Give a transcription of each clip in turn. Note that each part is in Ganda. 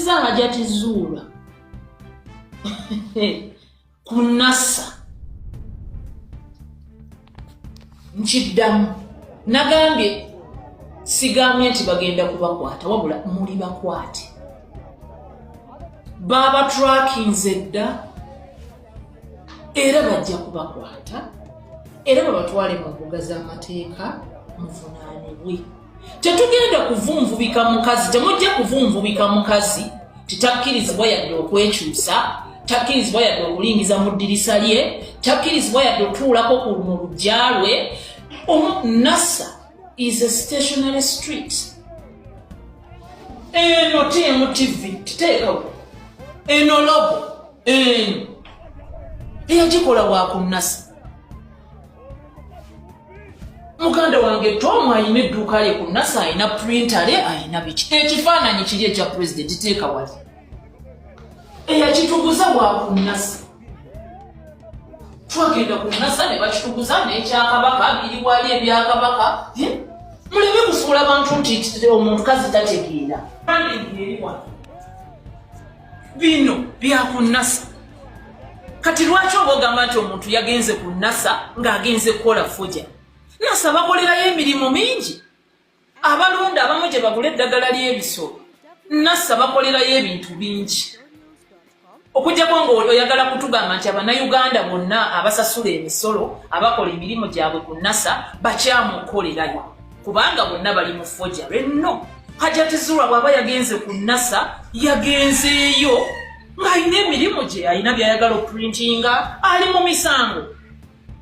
Batumizza Hajjati Zuula ku Nasser. Nkiddamu nagambye sigambye nti bagenda kubakwata wabula muli bakwate. Baba trackinze dda era bajja kubakwata era babatwale mu mbuga z'amateeka muvunaanibwe. Tetugenda kuvunvubika mukazi, temujja kuvunvubika mukazi titakkirizibwa yadde okwekyusa, takkirizibwa yadde okulingiza mu ddirisa lye, takkirizibwa yadde otuulako ku mu luggya lwe. Nasser is a stationary street. Eno TMTV titeekawo eno logo eno eyagikola wa ku Nasser. Muganda wange Tom ayina edduuka lye ku Nasser, ayina printer lye, ayina biki. Ekifaananyi kiri ekya president teeka wali eyakituguza wa ku Nasser. Twagenda ku Nasser ne bakituguza n'ekyakabaka biri wali ebyakabaka. Muleme kufuula abantu nti omukazi tategeera. Bino bya ku Nasser. Kati lwaki oba ogamba nti omuntu yagenze ku Nasser ng'agenze kukola fujja? Nasser bakolerayo emirimu mingi. Abalonda abamu gye bagula eddagala ly'ebisolo, Nasser bakolerayo ebintu bingi. Okujjako ng'oyagala kutugamba nti Abannayuganda bonna abasasula emisolo abakola emirimu gyabwe ku Nasser bakyamukolerayo kubanga bonna bali mu fojja. Nno Hajjati Zuula bw'aba yagenze ku Nasser yagenzeeyo ng'alina emirimu gye, alina by'ayagala oprintinga, ali mu misango.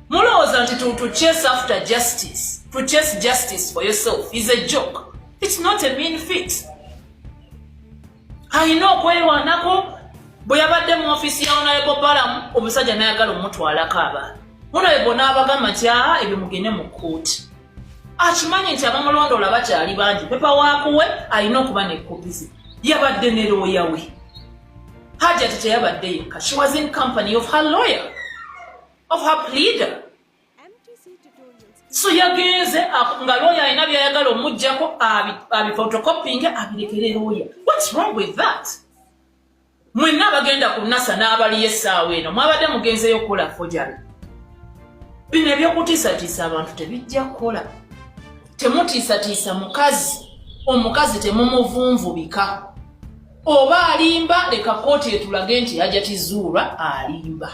Mulowooza nti to chase after justice, to chase justice for yourself is a joke. It's not a mean feat. Alina okwerwanako. Bwe yabadde mu ofiisi ya Honorable Balamu, omusajja n'ayagala omutwalako abantu. Honorable n'abagamba nti ebyo mugende mu kkooti. Akimanyi nti abamulondola bakyali bangi, pepa waakuwe alina okuba n'ekkopi ze. Yabadde ne looya we. Hajjati teyabadde yekka. She was in company of her lawyer, of her pleader. So yagenze nga lawyer alina by'ayagala omuggyako abifotokopinge abirekere lawyer. What's wrong with that? Mwenna bagenda ku Nasser n'abaliyo essaawa eno mwabadde mugenzeyo kukola fojjari. Bino ebyokutiisatiisa abantu tebijja kukola. Temutiisatiisa mukazi, omukazi temumuvunvubika. Oba alimba leka kkooti etulage nti Hajjati Zuula alimba.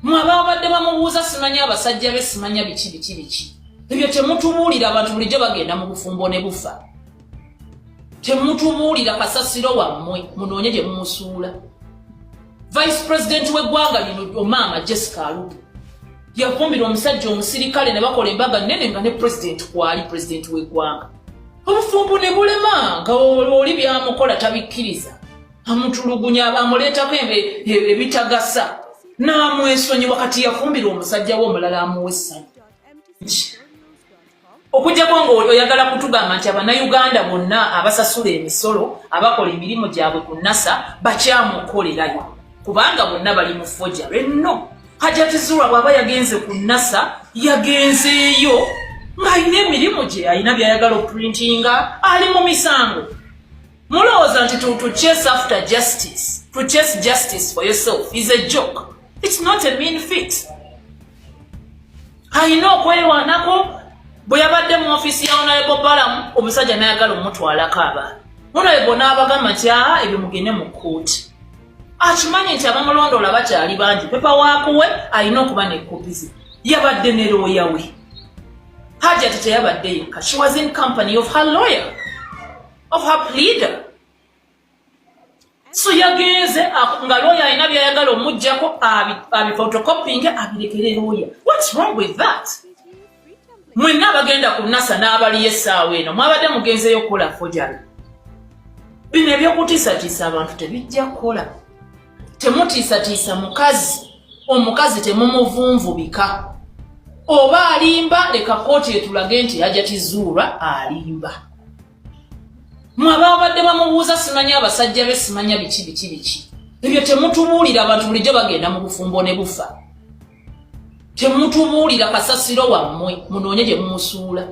Mwabadde bamubuuza simanyi abasajja be simanya biki. Ebyo temutubuulira abantu bulijjo bagenda mu bufumbo ne bufa. Temutubuulira kasasiro wammwe munoonye gye mumusuula. Vice President w'eggwanga lino omama Jessica Alupo yavumbira omusajja omusirikale ne bakola embaga nnene nga ne president kwali president w'eggwanga. Obufumbo ne bulema nga oli byamukola tabikkiriza. Amutulugunya amuleetako ebitagasa n'amwesonyi wakati yafumbira omusajja we omulala amuwa essanyu. Okujjako ng'oyagala kutugamba nti Abannayuganda bonna abasasula emisolo abakola emirimu gyabwe ku Nasser bakyamukolerayo kubanga bonna bali mu fojja. Nno Hajjati Zuula bw'aba yagenze ku Nasser yagenzeeyo ng'alina emirimu gye, alina by'ayagala oprintinga, ali mu misango. Mulowooza nti to chase after justice, to chase justice for yourself is a joke. It's not a mean feat. Alina okwerwanako. Bwe yabadde mu ofiisi ya Honorable Balamu, omusajja n'ayagala omutwalako abantu. Honorable n'abagamba nti ebyo mugende mu kkooti. Akimanyi nti abamulondola bakyali bangi, pepa waakuwe alina okuba n'ekkopi ze. Yabadde ne looya we. Hajjati teyabadde yekka. She was in company of her lawyer, of her pleader. So yagenze nga lawyer alina by'ayagala omuggyako abifotokopinge abirekere lawyer. What's wrong with that? Mwenna bagenda ku Nasser n'abaliyo essaawa eno mwabadde mugenzeyo kukola fojjari. Bino ebyokutiisatiisa abantu tebijja kukola. Temutiisatiisa mukazi, omukazi temumuvunvubika. Oba alimba leka kkooti etulage nti Hajjati Zuula alimba. Mwabadde bamubuuza simanyi abasajja be simanya biki. Ebyo temutubuulira abantu bulijjo bagenda mu bufumbo ne bufa. Temutubuulira kasasiro wammwe munoonye gye mumusuula.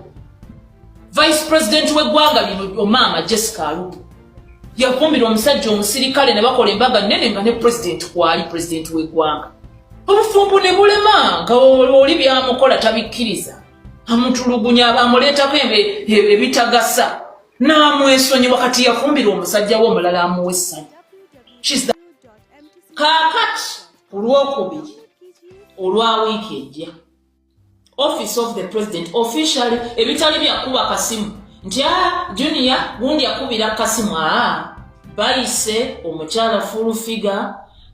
Vice President w'eggwanga lino omama Jessica Alupo yafumbira omusajja omusirikale ne bakola embaga nnene nga ne president kwali president w'eggwanga obufumbo ne bulema nga oli byamukola tabikkiriza amutulugunya amuleetako ebitagasa n'amwesonyi wakati yafumbira omusajja we omulala amuwa essanyu kaakati olwokubiri olwa wiiki ejja office of the president officially ebitali byakuba kasimu nti junior gundi yakubira kasimu bayise omukyala full figure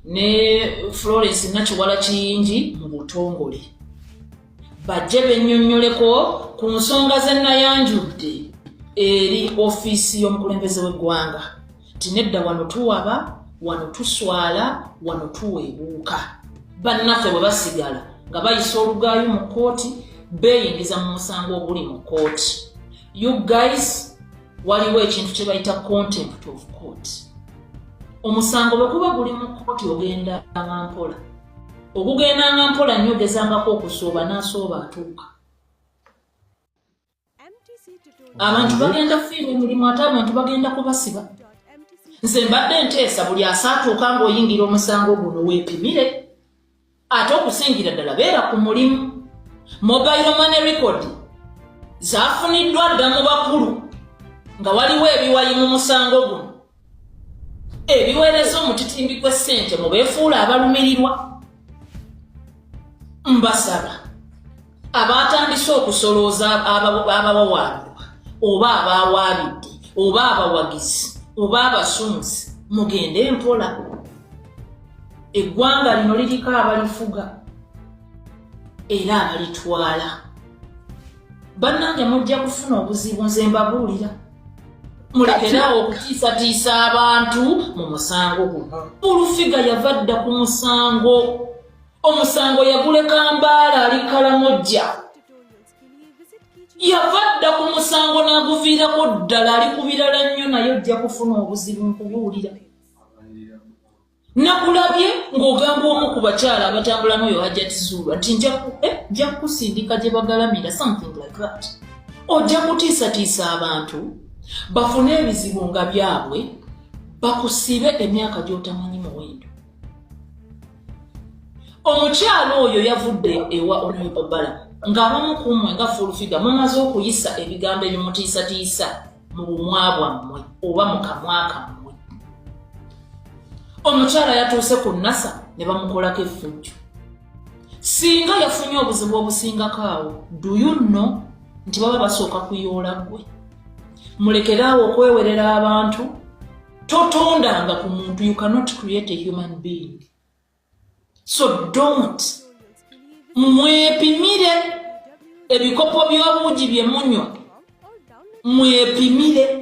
ne Florence Nakiwala Kiyingi mu butongole bajje bennyonnyoleko ku nsonga ze nayanjudde eri ofiisi y'omukulembeze w'eggwanga tinedda wano tuwaba wano tuswala wano tuweebuuka bannaffe bwe basigala nga bayisa olugaayo mu kooti beeyingiza mu musango oguli mu kooti you guys waliwo ekintu kye bayita contempt of court omusango bwe kuba guli mu kooti ogenda nga mpola okugenda nga mpola nnyo ogezangako okusooba n'asooba atuuka abantu bagenda fiira emirimu ate abantu bagenda kubasiba nze mbadde nteesa buli asaatuuka ng'oyingira omusango guno weepimire ate okusingira ddala beera ku mulimu mobile money record zaafuniddwa dda mu bakulu nga waliwo ebiwayi mu musango guno ebiweereza omutitimbi gw'essente mu beefuula abalumirirwa mbasaba abaatandise okusolooza abawawaabirwa oba abaawaabidde oba abawagizi oba abasunzi mugende empola eggwanga lino liriko abalifuga era abalitwala bannange mujja kufuna obuzibu nze mbabuulira mulekeraawo okutiisatiisa abantu mu musango guno olufiga yava dda ku musango omusango yaguleka mbaala ali kalamojja yava dda ku musango n'aguviirako ddala ali ku birala nnyo naye ojja kufuna obuzibu nkubuulira nakulabye ng'ogamba omu ku bakyala abatambula n'oyo Hajjati Zuula nti nja kukusindika gye bagalamira something like that ojja kutiisatiisa abantu bafune ebizibu nga byabwe bakusibe emyaka gy'otamanyi muwendo omukyala oyo yavudde ewa Honorable Balamu ng'abamu ku mmwe nga full figure mumaze okuyisa ebigambo ebimutiisatiisa mu bumwa bwammwe oba mu kamwa kammwe omukyala yatuuse ku Nasser ne bamukolako effujjo singa yafunye obuzibu obusingako awo do you know nti baba basooka kuyoola ggwe mulekeraawo okwewerera abantu totondanga ku muntu you cannot create a human being so don't mwepimire ebikopo by'obuugi bye munywa mwepimire